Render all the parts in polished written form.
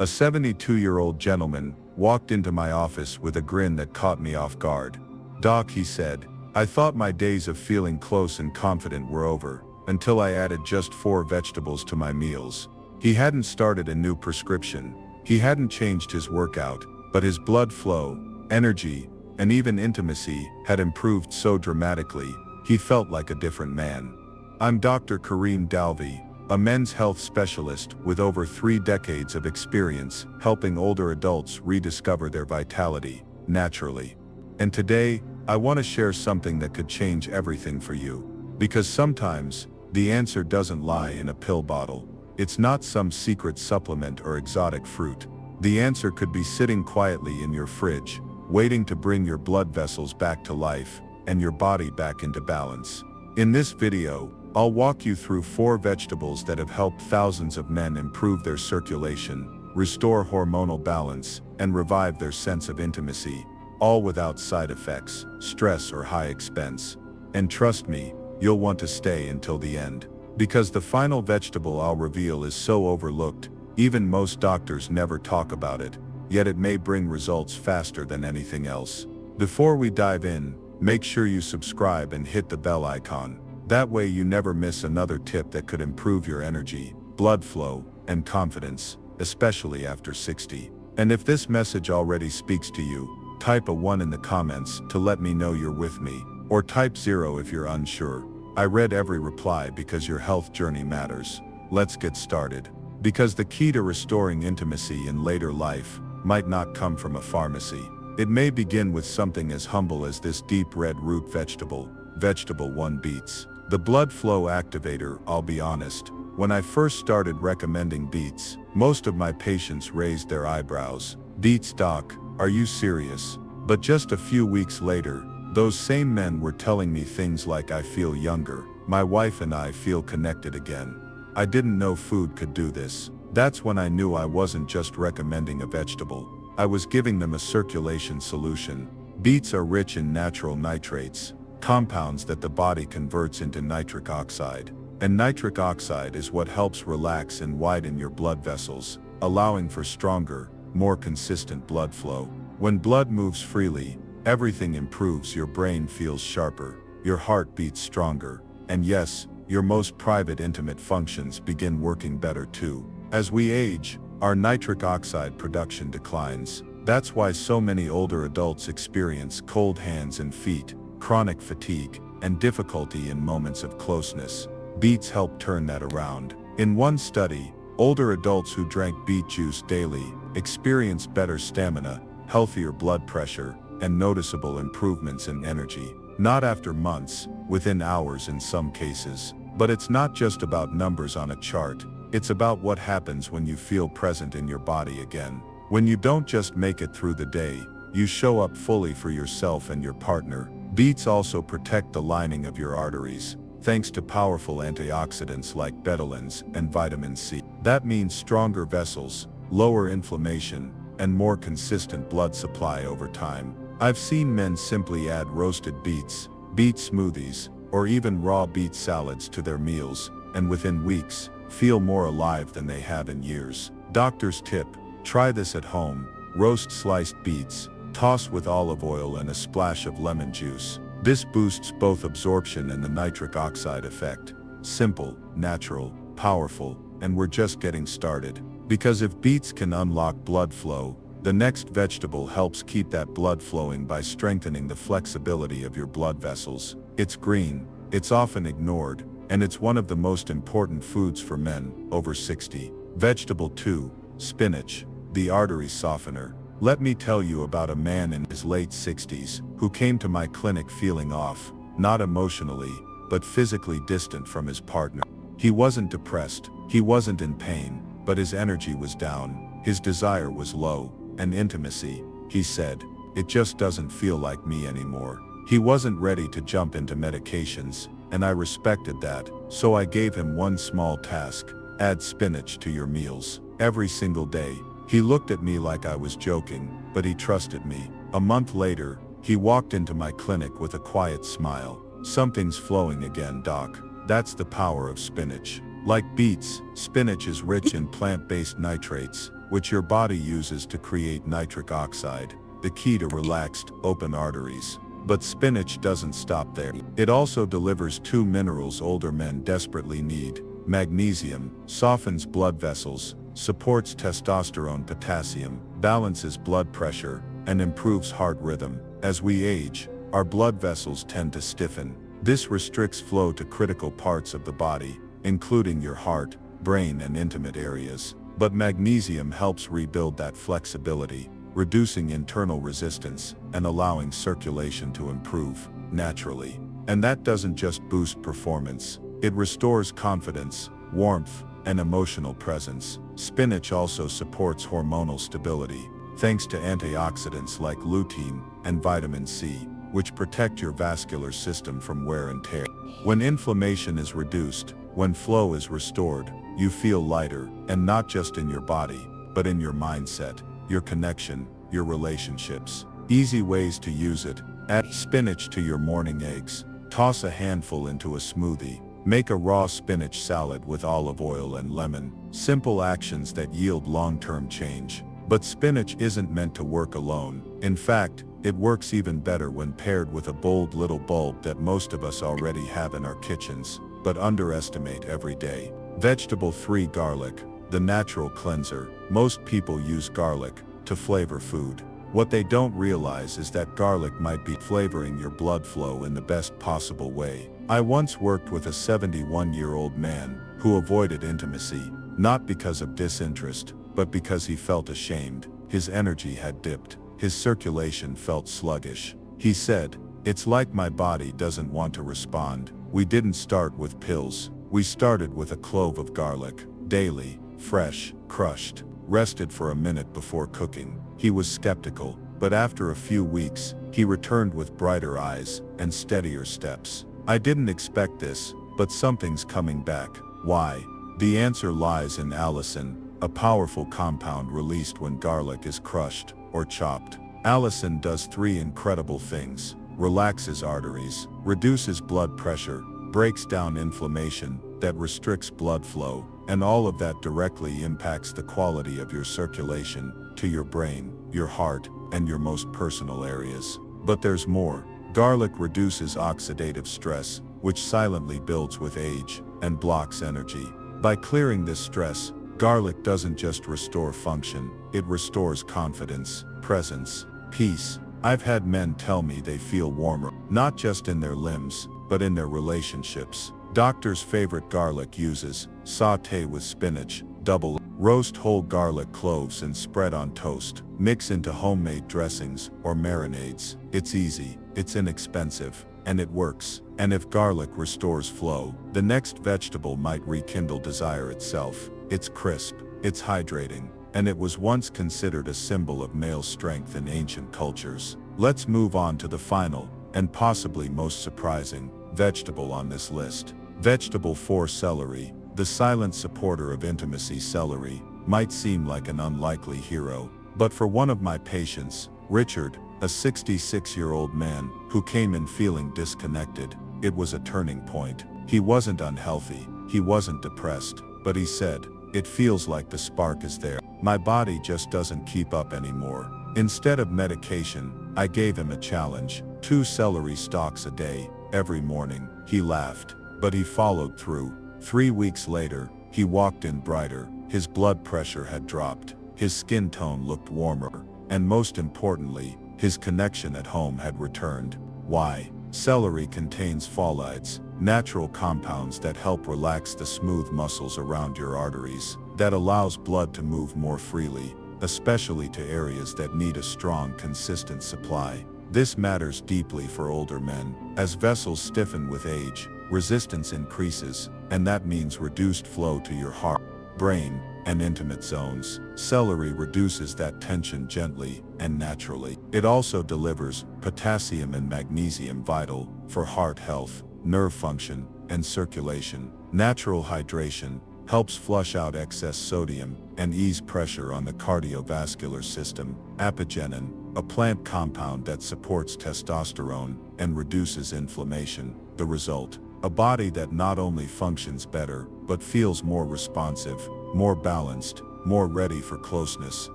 A 72-year-old gentleman walked into my office with a grin that caught me off guard. "Doc," he said, "I thought my days of feeling close and confident were over, until I added just 4 vegetables to my meals." He hadn't started a new prescription. He hadn't changed his workout, but his blood flow, energy, and even intimacy had improved so dramatically, he felt like a different man. I'm Dr. Kareem Dalvi, a men's health specialist with over 3 decades of experience helping older adults rediscover their vitality, naturally. And today, I want to share something that could change everything for you. Because sometimes, the answer doesn't lie in a pill bottle. It's not some secret supplement or exotic fruit. The answer could be sitting quietly in your fridge, waiting to bring your blood vessels back to life, and your body back into balance. In this video, I'll walk you through 4 vegetables that have helped thousands of men improve their circulation, restore hormonal balance, and revive their sense of intimacy, all without side effects, stress, or high expense. And trust me, you'll want to stay until the end. Because the final vegetable I'll reveal is so overlooked, even most doctors never talk about it, yet it may bring results faster than anything else. Before we dive in, make sure you subscribe and hit the bell icon. That way you never miss another tip that could improve your energy, blood flow, and confidence, especially after 60. And if this message already speaks to you, type a 1 in the comments to let me know you're with me, or type 0 if you're unsure. I read every reply because your health journey matters. Let's get started. Because the key to restoring intimacy in later life might not come from a pharmacy. It may begin with something as humble as this deep red root vegetable, vegetable 1 beets. The blood flow activator. I'll be honest, when I first started recommending beets, most of my patients raised their eyebrows. "Beets, doc, are you serious?" But just a few weeks later, those same men were telling me things like, "I feel younger, my wife and I feel connected again. I didn't know food could do this." That's when I knew I wasn't just recommending a vegetable. I was giving them a circulation solution. Beets are rich in natural nitrates, compounds that the body converts into nitric oxide. And nitric oxide is what helps relax and widen your blood vessels, allowing for stronger, more consistent blood flow. When blood moves freely, everything improves. Your brain feels sharper, your heart beats stronger, and yes, your most private intimate functions begin working better too. As we age, our nitric oxide production declines. That's why so many older adults experience cold hands and feet, chronic fatigue, and difficulty in moments of closeness. Beets help turn that around. In one study, older adults who drank beet juice daily experienced better stamina, healthier blood pressure, and noticeable improvements in energy. Not after months, within hours in some cases. But it's not just about numbers on a chart. It's about what happens when you feel present in your body again. When you don't just make it through the day, you show up fully for yourself and your partner. Beets also protect the lining of your arteries, thanks to powerful antioxidants like betalains and vitamin C. That means stronger vessels, lower inflammation, and more consistent blood supply over time. I've seen men simply add roasted beets, beet smoothies, or even raw beet salads to their meals, and within weeks, feel more alive than they have in years. Doctor's tip: try this at home. Roast sliced beets, toss with olive oil and a splash of lemon juice. This boosts both absorption and the nitric oxide effect. Simple, natural, powerful, and we're just getting started. Because if beets can unlock blood flow, the next vegetable helps keep that blood flowing by strengthening the flexibility of your blood vessels. It's green, it's often ignored, and it's one of the most important foods for men over 60. Vegetable 2, spinach, the artery softener. Let me tell you about a man in his late 60s who came to my clinic feeling off, not emotionally, but physically distant from his partner. He wasn't depressed, he wasn't in pain, but his energy was down, his desire was low, and intimacy, he said, "It just doesn't feel like me anymore." He wasn't ready to jump into medications, and I respected that, so I gave him one small task: add spinach to your meals, every single day. He looked at me like I was joking, but he trusted me. A month later, he walked into my clinic with a quiet smile. "Something's flowing again, doc." That's the power of spinach. Like beets, spinach is rich in plant-based nitrates, which your body uses to create nitric oxide, the key to relaxed, open arteries. But spinach doesn't stop there. It also delivers two minerals older men desperately need. Magnesium softens blood vessels, supports testosterone, potassium balances blood pressure, and improves heart rhythm. As we age, our blood vessels tend to stiffen. This restricts flow to critical parts of the body, including your heart, brain, and intimate areas. But magnesium helps rebuild that flexibility, reducing internal resistance and allowing circulation to improve naturally. And that doesn't just boost performance, it restores confidence, warmth, and emotional presence. Spinach also supports hormonal stability, thanks to antioxidants like lutein and vitamin C, which protect your vascular system from wear and tear. When inflammation is reduced, when flow is restored, you feel lighter, and not just in your body, but in your mindset, your connection, your relationships. Easy ways to use it: add spinach to your morning eggs, toss a handful into a smoothie, make a raw spinach salad with olive oil and lemon. Simple actions that yield long-term change. But spinach isn't meant to work alone. In fact, it works even better when paired with a bold little bulb that most of us already have in our kitchens, but underestimate every day. Vegetable-free garlic, the natural cleanser. Most people use garlic to flavor food. What they don't realize is that garlic might be flavoring your blood flow in the best possible way. I once worked with a 71-year-old man who avoided intimacy, not because of disinterest, but because he felt ashamed. His energy had dipped. His circulation felt sluggish. He said, "It's like my body doesn't want to respond." We didn't start with pills. We started with a clove of garlic, daily, fresh, crushed, rested for a minute before cooking. He was skeptical, but after a few weeks, he returned with brighter eyes and steadier steps. I didn't expect this, but something's coming back. Why? The answer lies in allicin, a powerful compound released when garlic is crushed or chopped. Allicin does three incredible things: relaxes arteries, reduces blood pressure, breaks down inflammation that restricts blood flow, and all of that directly impacts the quality of your circulation to your brain, your heart, and your most personal areas. But there's more. Garlic reduces oxidative stress, which silently builds with age and blocks energy. By clearing this stress, garlic doesn't just restore function, it restores confidence, presence, peace. I've had men tell me they feel warmer, not just in their limbs, but in their relationships. Doctor's favorite garlic uses: sauté with spinach, double, roast whole garlic cloves and spread on toast, mix into homemade dressings or marinades. It's easy, it's inexpensive, and it works. And if garlic restores flow, the next vegetable might rekindle desire itself. It's crisp, it's hydrating, and it was once considered a symbol of male strength in ancient cultures. Let's move on to the final, and possibly most surprising, vegetable on this list. Vegetable 4: celery. The silent supporter of intimacy. Celery might seem like an unlikely hero, but for one of my patients, Richard, a 66-year-old man who came in feeling disconnected, it was a turning point. He wasn't unhealthy, he wasn't depressed, but he said, "It feels like the spark is there. My body just doesn't keep up anymore." Instead of medication, I gave him a challenge: 2 celery stalks a day, every morning. He laughed, but he followed through. 3 weeks later, he walked in brighter, his blood pressure had dropped, his skin tone looked warmer, and most importantly, his connection at home had returned. Why? Celery contains phthalates, natural compounds that help relax the smooth muscles around your arteries, that allows blood to move more freely, especially to areas that need a strong, consistent supply. This matters deeply for older men. As vessels stiffen with age, resistance increases, and that means reduced flow to your heart, brain, and intimate zones. Celery reduces that tension gently and naturally. It also delivers potassium and magnesium, vital for heart health, nerve function, and circulation. Natural hydration helps flush out excess sodium and ease pressure on the cardiovascular system. Apigenin, a plant compound that supports testosterone and reduces inflammation. The result: a body that not only functions better, but feels more responsive, more balanced, more ready for closeness,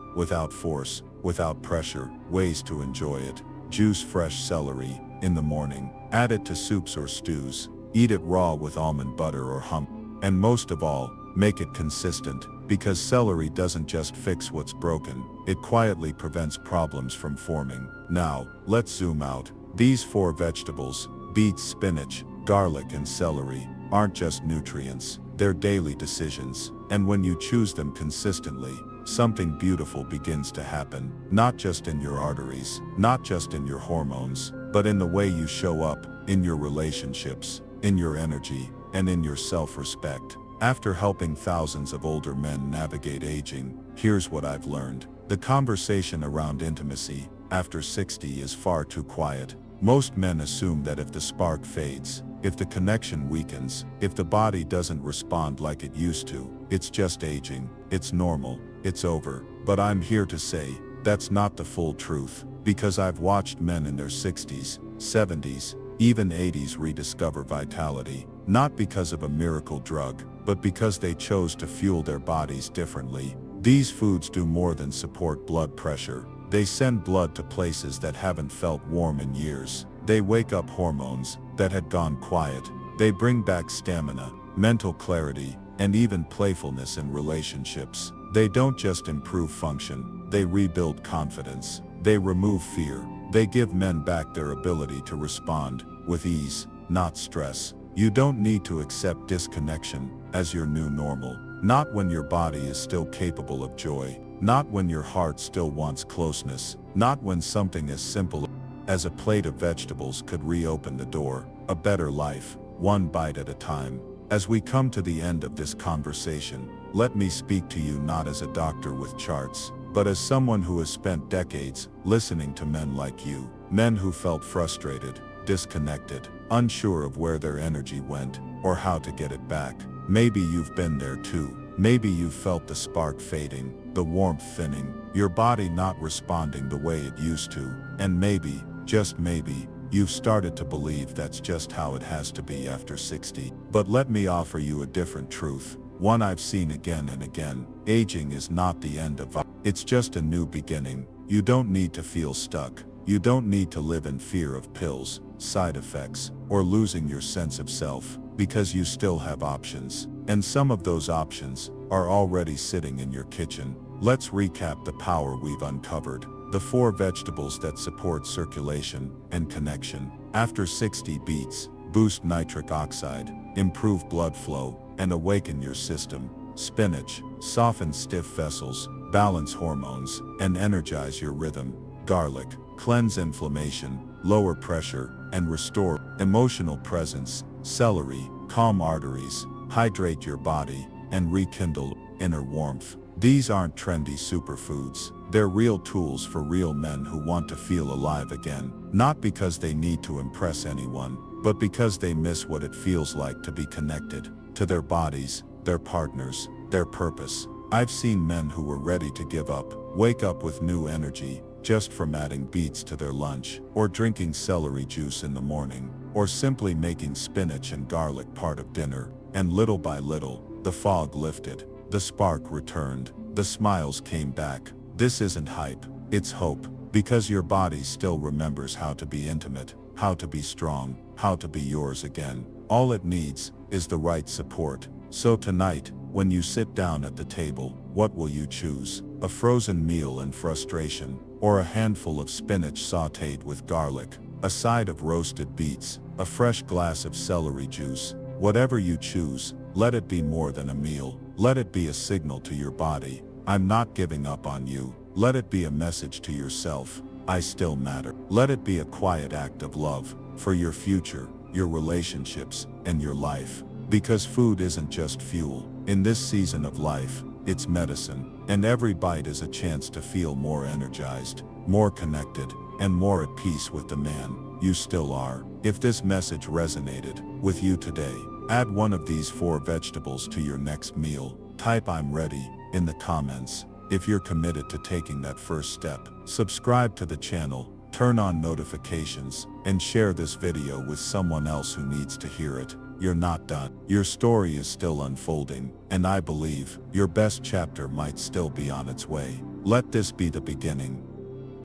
without force, without pressure, ways to enjoy it. Juice fresh celery, in the morning, add it to soups or stews, eat it raw with almond butter or hummus. And most of all, make it consistent, because celery doesn't just fix what's broken, it quietly prevents problems from forming. Now, let's zoom out. These 4 vegetables, beets, spinach, garlic and celery, aren't just nutrients, they're daily decisions. And when you choose them consistently, something beautiful begins to happen, not just in your arteries, not just in your hormones, but in the way you show up, in your relationships, in your energy, and in your self-respect. After helping thousands of older men navigate aging, here's what I've learned. The conversation around intimacy, after 60 is far too quiet. Most men assume that if the spark fades, if the connection weakens, if the body doesn't respond like it used to, it's just aging, it's normal, it's over. But I'm here to say, that's not the full truth, because I've watched men in their 60s, 70s, even 80s rediscover vitality, not because of a miracle drug, but because they chose to fuel their bodies differently. These foods do more than support blood pressure. They send blood to places that haven't felt warm in years. They wake up hormones that had gone quiet. They bring back stamina, mental clarity, and even playfulness in relationships. They don't just improve function, they rebuild confidence. They remove fear. They give men back their ability to respond with ease, not stress. You don't need to accept disconnection as your new normal. Not when your body is still capable of joy. Not when your heart still wants closeness. Not when something as simple as a plate of vegetables could reopen the door. A better life, one bite at a time. As we come to the end of this conversation, let me speak to you not as a doctor with charts, but as someone who has spent decades listening to men like you. Men who felt frustrated, disconnected, unsure of where their energy went, or how to get it back. Maybe you've been there too. Maybe you've felt the spark fading, the warmth thinning, your body not responding the way it used to. And maybe, just maybe, you've started to believe that's just how it has to be after 60. But let me offer you a different truth, one I've seen again and again. Aging is not the end of life. It's just a new beginning. You don't need to feel stuck. You don't need to live in fear of pills, side effects, or losing your sense of self, because you still have options. And some of those options are already sitting in your kitchen. Let's recap the power we've uncovered. The 4 vegetables that support circulation and connection. After 60, beets boost nitric oxide, improve blood flow, and awaken your system. Spinach softens stiff vessels, balance hormones, and energize your rhythm. Garlic cleanse inflammation, lower pressure, and restore emotional presence. Celery calm arteries, hydrate your body, and rekindle inner warmth. These aren't trendy superfoods. They're real tools for real men who want to feel alive again. Not because they need to impress anyone, but because they miss what it feels like to be connected to their bodies, their partners, their purpose. I've seen men who were ready to give up, wake up with new energy, just from adding beets to their lunch, or drinking celery juice in the morning, or simply making spinach and garlic part of dinner. And little by little, the fog lifted, the spark returned, the smiles came back. This isn't hype, it's hope, because your body still remembers how to be intimate, how to be strong, how to be yours again. All it needs is the right support. So tonight, when you sit down at the table, what will you choose? A frozen meal and frustration, or a handful of spinach sautéed with garlic, a side of roasted beets, a fresh glass of celery juice? Whatever you choose, let it be more than a meal. Let it be a signal to your body, I'm not giving up on you. Let it be a message to yourself, I still matter. Let it be a quiet act of love for your future, your relationships, and your life. Because food isn't just fuel. In this season of life, it's medicine, and every bite is a chance to feel more energized, more connected, and more at peace with the man you still are. If this message resonated with you today, add one of these 4 vegetables to your next meal. Type "I'm ready" in the comments if you're committed to taking that first step. Subscribe to the channel, turn on notifications, and share this video with someone else who needs to hear it. you're not done. Your story is still unfolding, and I believe your best chapter might still be on its way. Let this be the beginning.